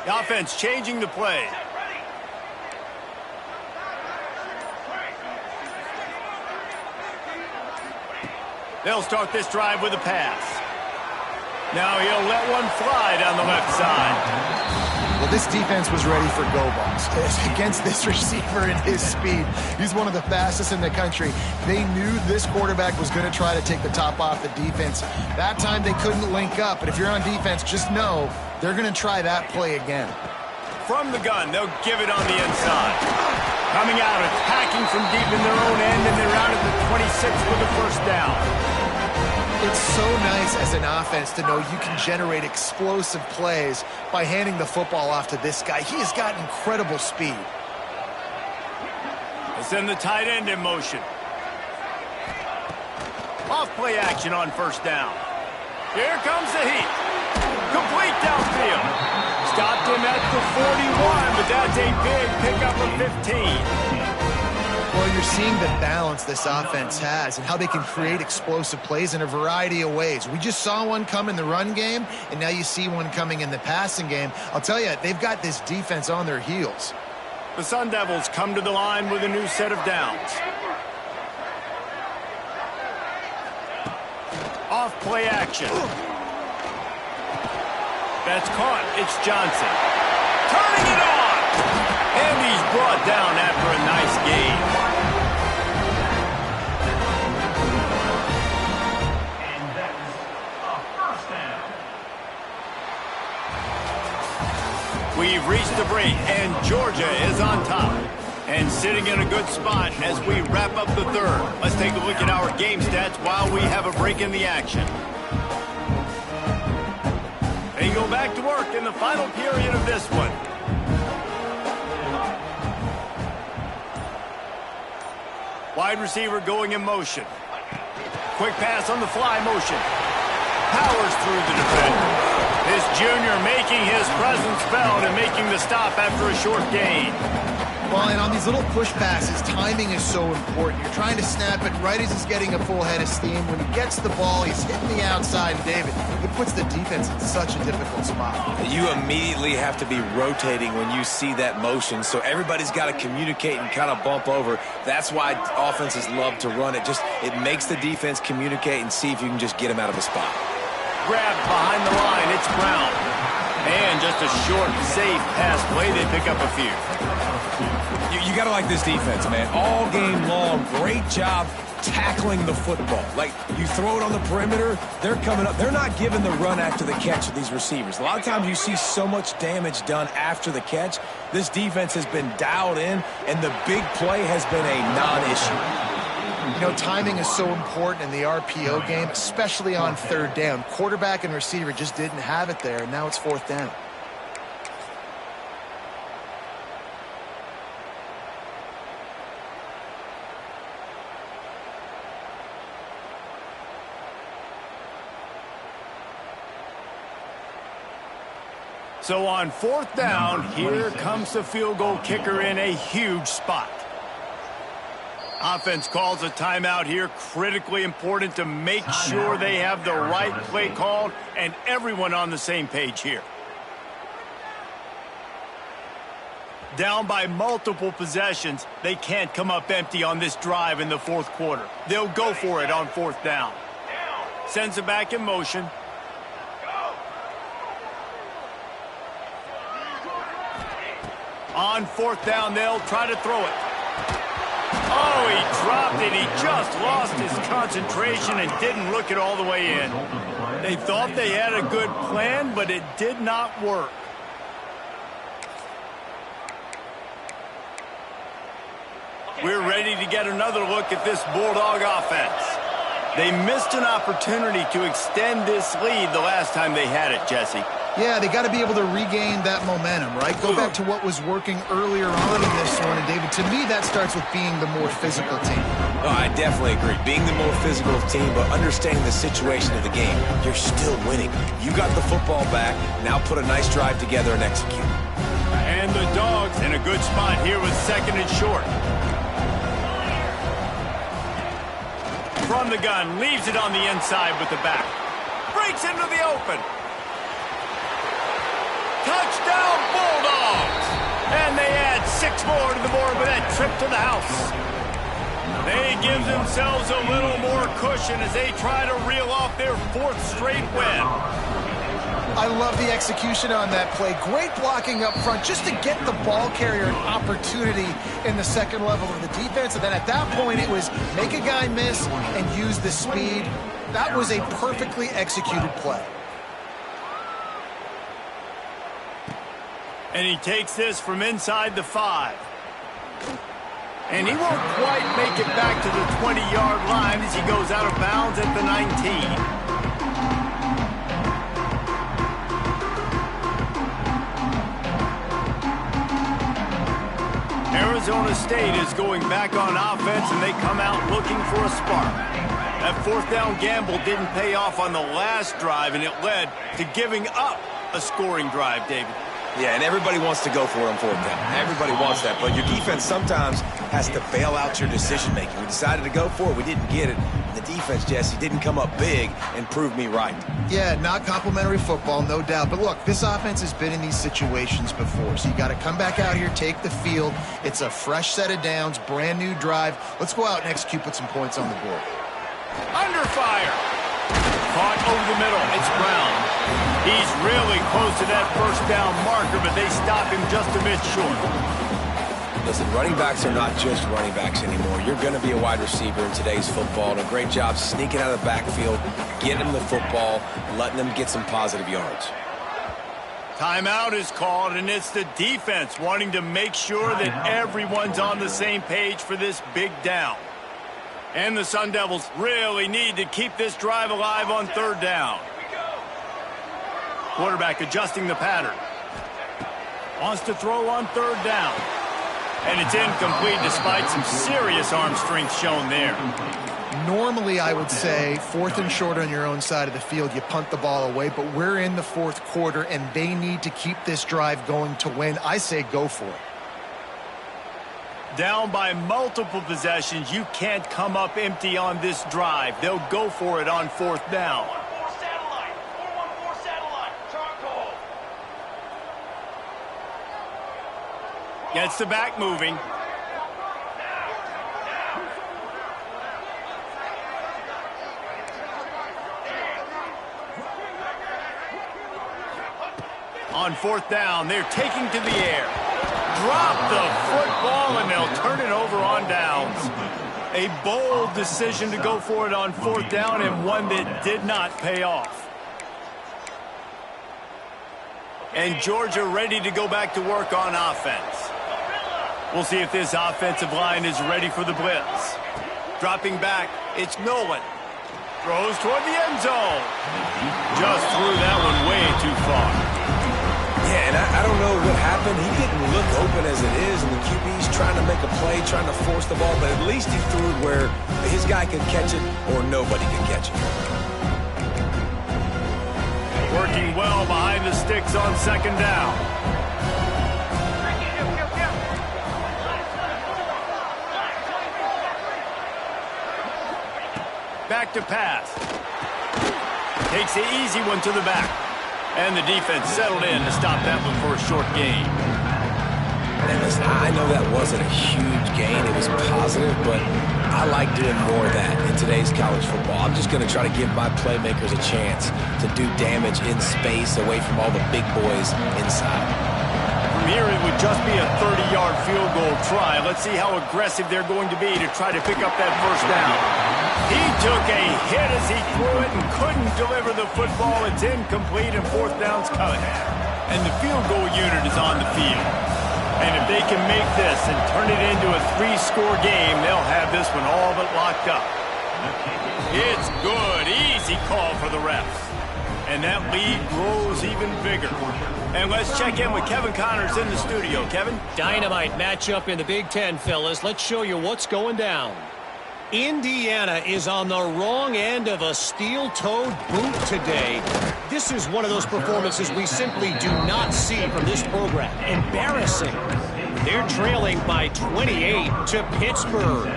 The offense changing the play. They'll start this drive with a pass. Now he'll let one fly down the left side. Well, this defense was ready for go balls against this receiver and his speed. He's one of the fastest in the country. They knew this quarterback was going to try to take the top off the defense. That time they couldn't link up, but if you're on defense, just know they're going to try that play again. From the gun, they'll give it on the inside. Coming out, attacking from deep in their own end, and they're out at the 26 for the first down. It's so nice as an offense to know you can generate explosive plays by handing the football off to this guy. He has got incredible speed. They send the tight end in motion. Off play action on first down. Here comes the heat. Complete downfield. Stopped him at the 41, but that's a big pickup of 15. Well, you're seeing the balance this offense has and how they can create explosive plays in a variety of ways. We just saw one come in the run game, and now you see one coming in the passing game. I'll tell you, they've got this defense on their heels. The Sun Devils come to the line with a new set of downs. Off play action. That's caught. It's Johnson. Turning it on. And he's brought down after a nice gain. And that's a first down. We've reached the break, and Georgia is on top. And sitting in a good spot as we wrap up the third. Let's take a look at our game stats while we have a break in the action. They go back to work in the final period of this one. Wide receiver going in motion. Quick pass on the fly motion. Powers through the defender. This junior making his presence felt and making the stop after a short gain. Well, and on these little push passes, timing is so important. You're trying to snap it right as he's getting a full head of steam. When he gets the ball, he's hitting the outside, and David, it puts the defense in such a difficult spot. You immediately have to be rotating when you see that motion, so everybody's got to communicate and kind of bump over. That's why offenses love to run it. It makes the defense communicate and see if you can just get him out of a spot. Grabbed behind the line, it's Brown. And just a short, safe pass play, they pick up a few. You got to like this defense, man. All game long, great job tackling the football. Like, you throw it on the perimeter, they're coming up. They're not giving the run after the catch of these receivers. A lot of times you see so much damage done after the catch. This defense has been dialed in, and the big play has been a non-issue. You know, timing is so important in the RPO game, especially on third down. Quarterback and receiver just didn't have it there, and now it's fourth down. So on fourth down, here comes the field goal kicker in a huge spot. Offense calls a timeout here, critically important to make sure they have the right play called and everyone on the same page here. Down by multiple possessions, they can't come up empty on this drive in the fourth quarter. They'll go for it on fourth down. Sends it back in motion. On fourth down, they'll try to throw it. Oh, he dropped it. He just lost his concentration and didn't look it all the way in. They thought they had a good plan, but it did not work. We're ready to get another look at this Bulldog offense. They missed an opportunity to extend this lead the last time they had it, Jesse. Yeah, they got to be able to regain that momentum, right? Go back to what was working earlier on in this one. And, David, to me, that starts with being the more physical team. Oh, I definitely agree. Being the more physical team, but understanding the situation of the game. You're still winning. You got the football back. Now put a nice drive together and execute. And the Dogs in a good spot here with 2nd and short. From the gun, leaves it on the inside with the back. Breaks into the open. Touchdown, Bulldogs! And they add 6 more to the board with that trip to the house. They give themselves a little more cushion as they try to reel off their 4th straight win. I love the execution on that play. Great blocking up front just to get the ball carrier an opportunity in the second level of the defense. And then at that point, it was make a guy miss and use the speed. That was a perfectly executed play. And he takes this from inside the 5. And he won't quite make it back to the 20-yard line as he goes out of bounds at the 19. Arizona State is going back on offense, and they come out looking for a spark. That 4th down gamble didn't pay off on the last drive, and it led to giving up a scoring drive, David. Yeah, and everybody wants to go for it on 4th down. Everybody wants that, but your defense sometimes has to bail out your decision-making. We decided to go for it. We didn't get it. And the defense, Jesse, didn't come up big and prove me right. Yeah, not complimentary football, no doubt. But look, this offense has been in these situations before, so you got to come back out here, take the field. It's a fresh set of downs, brand new drive. Let's go out and execute, put some points on the board. Under fire. Caught over the middle. It's Brown. He's really close to that 1st down marker, but they stop him just a bit short. Listen, running backs are not just running backs anymore. You're going to be a wide receiver in today's football, and a great job sneaking out of the backfield, getting them the football, letting them get some positive yards. Timeout is called, and it's the defense wanting to make sure that everyone's on the same page for this big down. And the Sun Devils really need to keep this drive alive on 3rd down. Quarterback adjusting the pattern. Wants to throw on 3rd down. And it's incomplete despite some serious arm strength shown there. Normally, I would say 4th and short on your own side of the field, you punt the ball away, but we're in the 4th quarter, and they need to keep this drive going to win. I say go for it. Down by multiple possessions, you can't come up empty on this drive. They'll go for it on 4th down. Gets the back moving. On 4th down, they're taking to the air. Drop the football, and they'll turn it over on downs. A bold decision to go for it on 4th down, and one that did not pay off. And Georgia ready to go back to work on offense. We'll see if this offensive line is ready for the blitz. Dropping back, it's Nolan. Throws toward the end zone. Just threw that one way too far. Yeah, and I don't know what happened. He didn't look open as it is, and the QB's trying to make a play, trying to force the ball, but at least he threw it where his guy could catch it or nobody could catch it. Working well behind the sticks on 2nd down. Back to pass. Takes the easy one to the back. And the defense settled in to stop that one for a short gain. And listen, I know that wasn't a huge gain. It was positive, but I like doing more of that in today's college football. I'm just going to try to give my playmakers a chance to do damage in space away from all the big boys inside. From here, it would just be a 30-yard field goal try. Let's see how aggressive they're going to be to try to pick up that 1st down. He took a hit as he threw it and couldn't deliver the football. It's incomplete, and 4th down's coming. And the field goal unit is on the field. And if they can make this and turn it into a 3-score game, they'll have this one all but locked up. It's good. Easy call for the refs. And that lead grows even bigger. And let's check in with Kevin Connors in the studio. Kevin? Dynamite matchup in the Big Ten, fellas. Let's show you what's going down. Indiana is on the wrong end of a steel-toed boot today. This is one of those performances we simply do not see from this program. Embarrassing. They're trailing by 28 to Pittsburgh.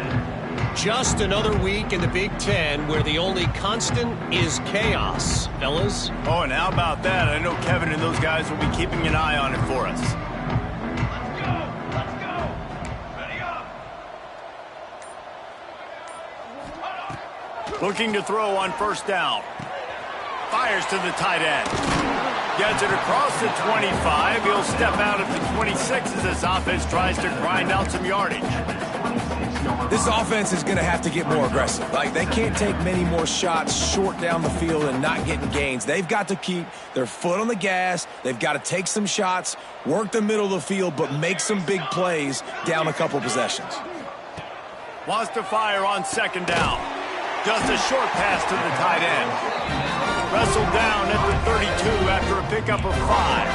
Just another week in the Big Ten where the only constant is chaos, fellas. Oh, and how about that? I know Kevin and those guys will be keeping an eye on it for us. Let's go. Ready up. Looking to throw on first down. Fires to the tight end. Gets it across the 25. He'll step out at the 26 as this offense tries to grind out some yardage. This offense is going to have to get more aggressive. Like, they can't take many more shots short down the field and not getting gains. They've got to keep their foot on the gas. They've got to take some shots, work the middle of the field, but make some big plays down a couple possessions. Wants to fire on second down. Just a short pass to the tight end. Wrestled down at the 32 after a pickup of 5.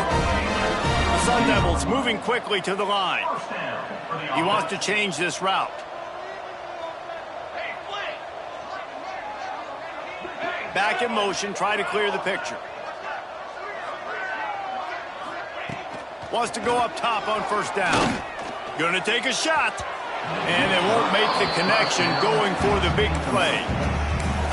The Sun Devils moving quickly to the line. He wants to change this route. Back in motion, try to clear the picture. Wants to go up top on first down. Going to take a shot. And they won't make the connection, going for the big play.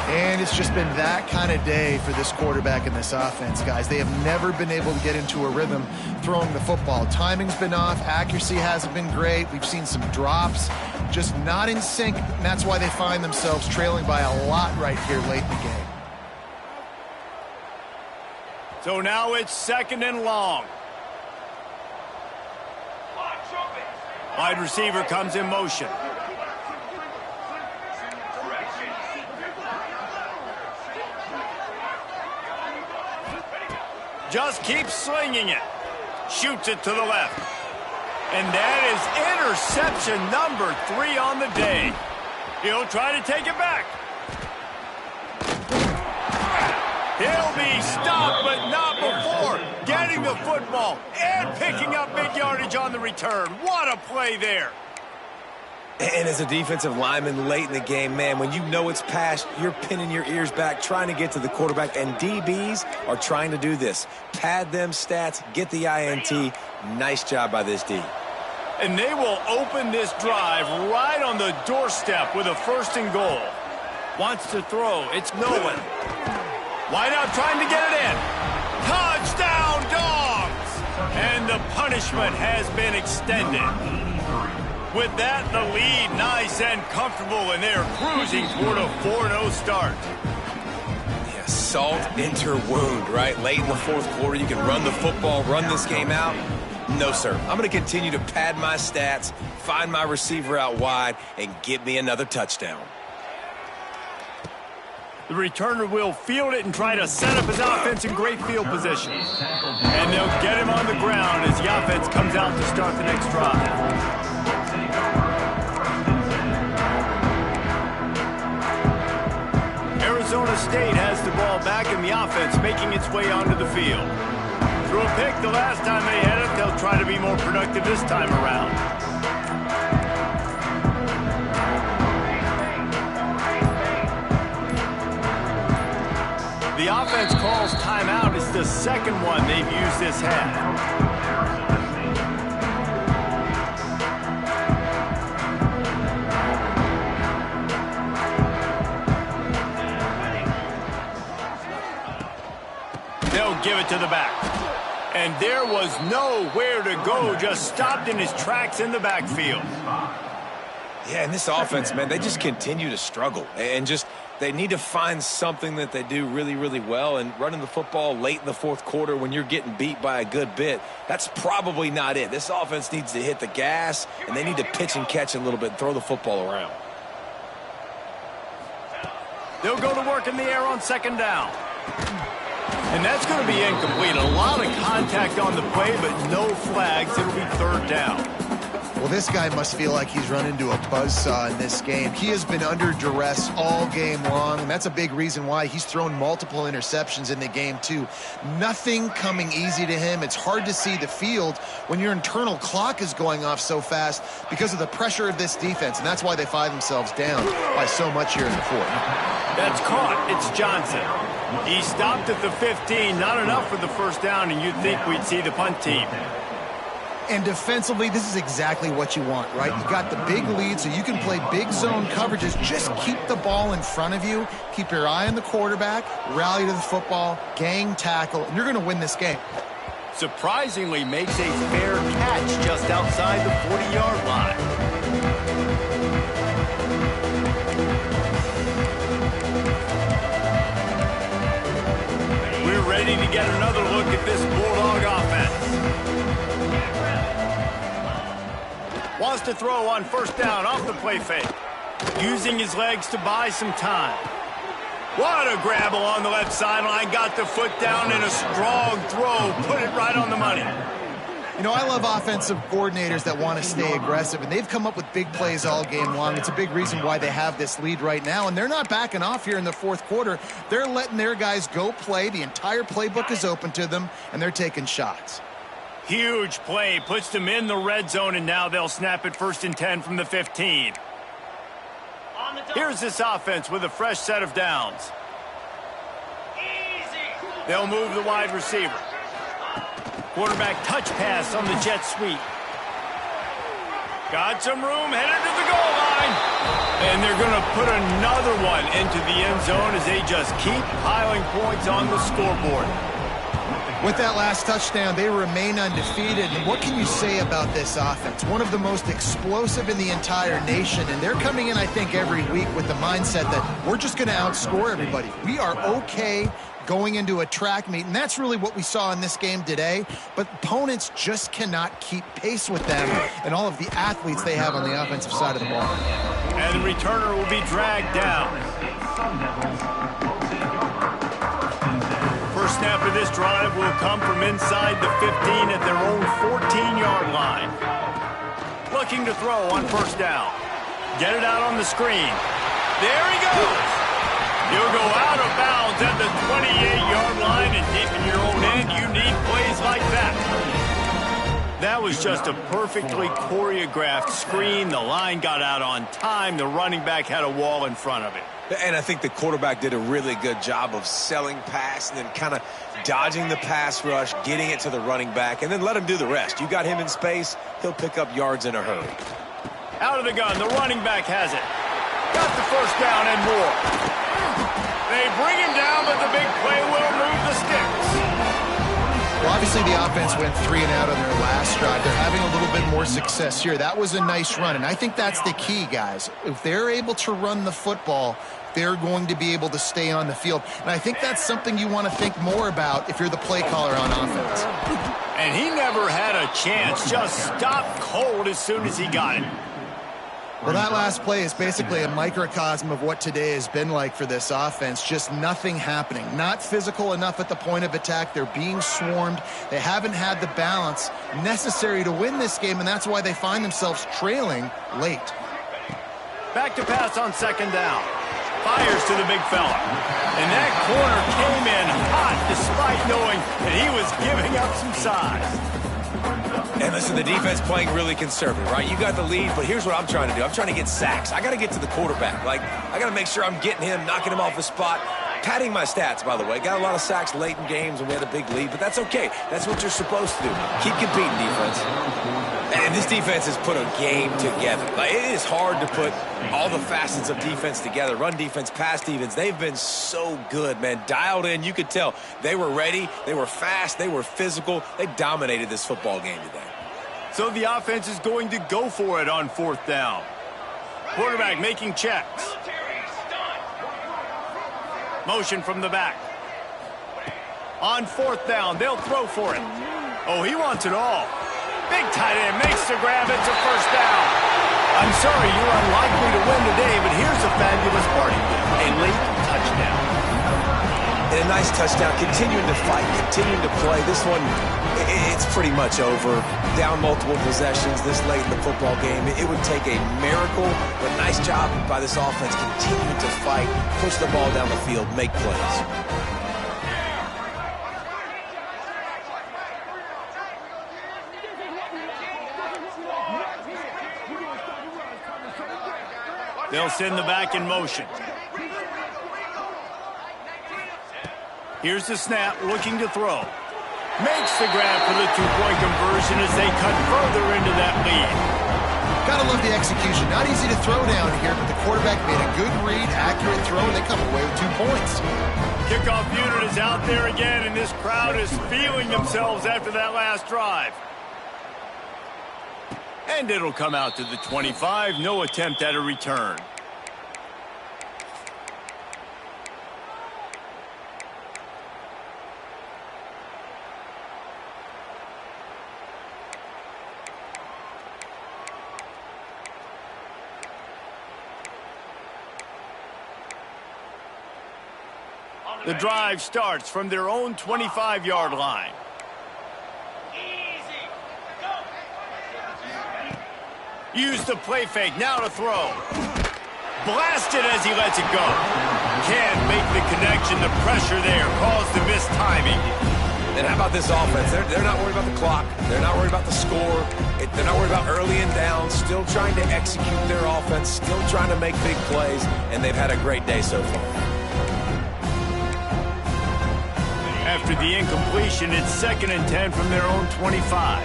And it's just been that kind of day for this quarterback and this offense, guys. They have never been able to get into a rhythm throwing the football. Timing's been off. Accuracy hasn't been great. We've seen some drops, just not in sync. And that's why they find themselves trailing by a lot right here late in the game. So now it's second and long. Wide receiver comes in motion. Just keeps slinging it. Shoots it to the left. And that is interception number 3 on the day. He'll try to take it back. He'll be stopped, but not before getting the football and picking up big yardage on the return. What a play there. And as a defensive lineman late in the game, man, when you know it's past, you're pinning your ears back, trying to get to the quarterback, and DBs are trying to do this. Pad them stats, get the INT. Nice job by this D. And they will open this drive right on the doorstep with a 1st and goal. Wants to throw. It's Nolan. Wide out trying to get it in. Touchdown, Dogs! And the punishment has been extended. With that, the lead nice and comfortable, and they're cruising toward a 4-0 start. Yeah, salt into wound, right? Late in the 4th quarter, you can run the football, run this game out. No, sir. I'm going to continue to pad my stats, find my receiver out wide, and get me another touchdown. The returner will field it and try to set up his offense in great field position. And they'll get him on the ground as the offense comes out to start the next drive. Arizona State has the ball back in the offense, making its way onto the field. Threw a pick the last time they had it. They'll try to be more productive this time around. The offense calls timeout. It's the second one they've used this half. They'll give it to the back. And there was nowhere to go, just stopped in his tracks in the backfield. Yeah, and this offense, man, they just continue to struggle. And just, they need to find something that they do really, really well. And running the football late in the 4th quarter when you're getting beat by a good bit, that's probably not it. This offense needs to hit the gas, and they need to pitch and catch a little bit and throw the football around. They'll go to work in the air on second down. And that's going to be incomplete. A lot of contact on the play, but no flags. It'll be third down. Well, this guy must feel like he's run into a buzzsaw in this game. He has been under duress all game long, and that's a big reason why he's thrown multiple interceptions in the game, too. Nothing coming easy to him. It's hard to see the field when your internal clock is going off so fast because of the pressure of this defense, and that's why they find themselves down by so much here in the fourth. That's caught. It's Johnson. He stopped at the 15. Not enough for the first down, and you'd think we'd see the punt team. And defensively, this is exactly what you want, right? You got the big lead, so you can play big zone coverages. Just keep the ball in front of you. Keep your eye on the quarterback. Rally to the football. Gang tackle. And you're going to win this game. Surprisingly makes a fair catch just outside the 40-yard line. We're ready to get another look at this Bulldog offense. Wants to throw on first down off the play fake. Using his legs to buy some time. What a grab along the left sideline. Got the foot down in a strong throw. Put it right on the money. You know, I love offensive coordinators that want to stay aggressive, and they've come up with big plays all game long. It's a big reason why they have this lead right now, and they're not backing off here in the fourth quarter. They're letting their guys go play. The entire playbook is open to them, and they're taking shots. Huge play, puts them in the red zone, and now they'll snap it 1st and 10 from the 15. Here's this offense with a fresh set of downs. They'll move the wide receiver. Quarterback touch pass on the jet sweep. Got some room, headed to the goal line. And they're going to put another one into the end zone as they just keep piling points on the scoreboard. With that last touchdown, they remain undefeated. And what can you say about this offense? One of the most explosive in the entire nation. And they're coming in, I think, every week with the mindset that we're just going to outscore everybody. We are okay going into a track meet. And that's really what we saw in this game today. But opponents just cannot keep pace with them and all of the athletes they have on the offensive side of the ball. And the returner will be dragged down. First snap of this drive will come from inside the 15 at their own 14-yard line. Looking to throw on first down. Get it out on the screen. There he goes. He'll go out of bounds at the 28-yard line, and deep in your own end, you need plays like that. That was just a perfectly choreographed screen. The line got out on time. The running back had a wall in front of it. And I think the quarterback did a really good job of selling pass and then kind of dodging the pass rush, getting it to the running back, and then let him do the rest. You got him in space, he'll pick up yards in a hurry. Out of the gun, the running back has it. Got the first down and more. They bring him down, but the big play will move the sticks. Well, obviously the offense went 3 and out on their last drive. They're having a little bit more success here. That was a nice run, and I think that's the key, guys. If they're able to run the football, they're going to be able to stay on the field. And I think that's something you want to think more about if you're the play caller on offense. And he never had a chance. Just stopped cold as soon as he got it. Well, that last play is basically a microcosm of what today has been like for this offense. Just nothing happening. Not physical enough at the point of attack. They're being swarmed. They haven't had the balance necessary to win this game, and that's why they find themselves trailing late. Back to pass on second down. Fires to the big fella. And that corner came in hot despite knowing that he was giving up some size. And listen, the defense playing really conservative, right? You got the lead, but here's what I'm trying to do. I'm trying to get sacks. I got to get to the quarterback. Like, I got to make sure I'm getting him, knocking him off the spot. Padding my stats, by the way. Got a lot of sacks late in games when we had a big lead, but that's okay. That's what you're supposed to do. Keep competing, defense. And this defense has put a game together. Like, it is hard to put all the facets of defense together. Run defense, pass defense. They've been so good, man. Dialed in. You could tell they were ready. They were fast. They were physical. They dominated this football game today. So the offense is going to go for it on fourth down. Quarterback making checks. Motion from the back. On fourth down, they'll throw for it. Oh, he wants it all. Big tight end makes the grab. It's a first down. I'm sorry you're unlikely to win today, but here's a fabulous party gift. A late touchdown. And a Nice touchdown, continuing to fight, continuing to play. This one, it's pretty much over. Down multiple possessions this late in the football game. It would take a miracle, but nice job by this offense continuing to fight, push the ball down the field, make plays. They'll send the back in motion. Here's the snap, looking to throw. Makes the grab for the two-point conversion as they cut further into that lead. Gotta love the execution. Not easy to throw down here, but the quarterback made a good read, accurate throw, and they come away with 2 points. Kickoff unit is out there again, and this crowd is feeling themselves after that last drive. And it'll come out to the 25. No attempt at a return. The drive starts from their own 25-yard line. Use the play fake, now to throw. Blasted as he lets it go. Can't make the connection, the pressure there caused the missed timing. And how about this offense? They're not worried about the clock. They're not worried about the score. They're not worried about early and down. Still trying to execute their offense. Still trying to make big plays. And they've had a great day so far. After the incompletion, it's 2nd and 10 from their own 25.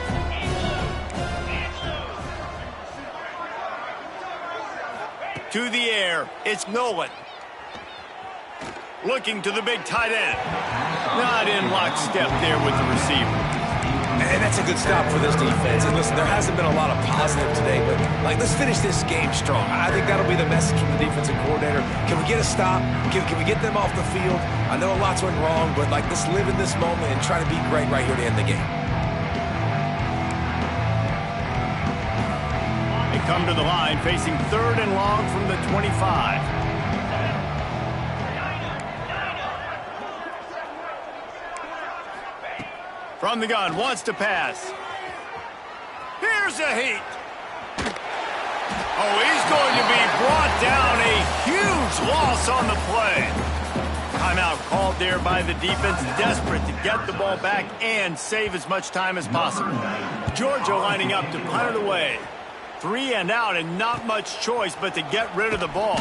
To the air, it's Nolan. Looking to the big tight end. Not in lockstep there with the receiver. And that's a good stop for this defense. And listen, there hasn't been a lot of positive today, but let's finish this game strong. I think that'll be the message from the defensive coordinator. Can we get a stop? Can we get them off the field? I know a lot's went wrong, but let's live in this moment and try to be great right here to end the game. They come to the line facing 3rd and long from the 25. From the gun, wants to pass. Here's a heat. Oh, he's going to be brought down. A huge loss on the play. Timeout called there by the defense, desperate to get the ball back and save as much time as possible. Georgia lining up to punt it away. 3 and out and not much choice but to get rid of the ball.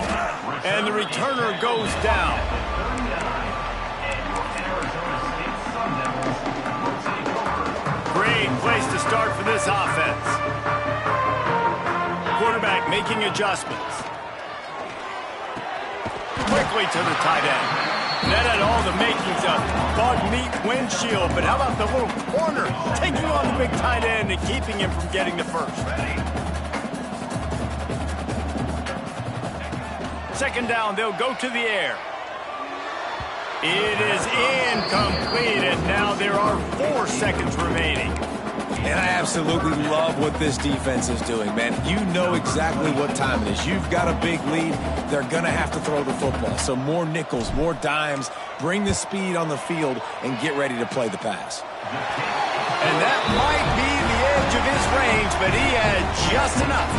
And the returner goes down. Great place to start for this offense. Quarterback making adjustments. Quickly to the tight end. That had all the makings of bug meat windshield, but how about the little corner taking on the big tight end and keeping him from getting the first? 2nd down, they'll go to the air. It is incomplete, and now there are 4 seconds remaining. And I absolutely love what this defense is doing, man. You know exactly what time it is. You've got a big lead. They're going to have to throw the football. So more nickels, more dimes, bring the speed on the field, and get ready to play the pass. And that might be the edge of his range, but he had just enough.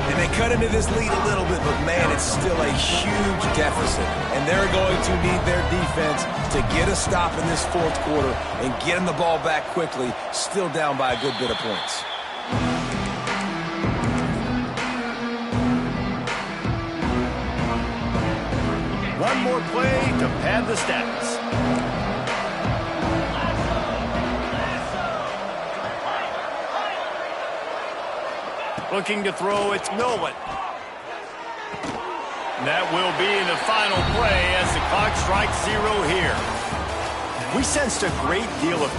And they cut into this lead a little bit, but, man, it's still a huge deficit. And they're going to need their defense to get a stop in this 4th quarter and getting the ball back quickly, still down by a good bit of points. One more play to pad the stats. Looking to throw, it's Nolan. That will be the final play as the clock strikes 0 here. We sensed a great deal of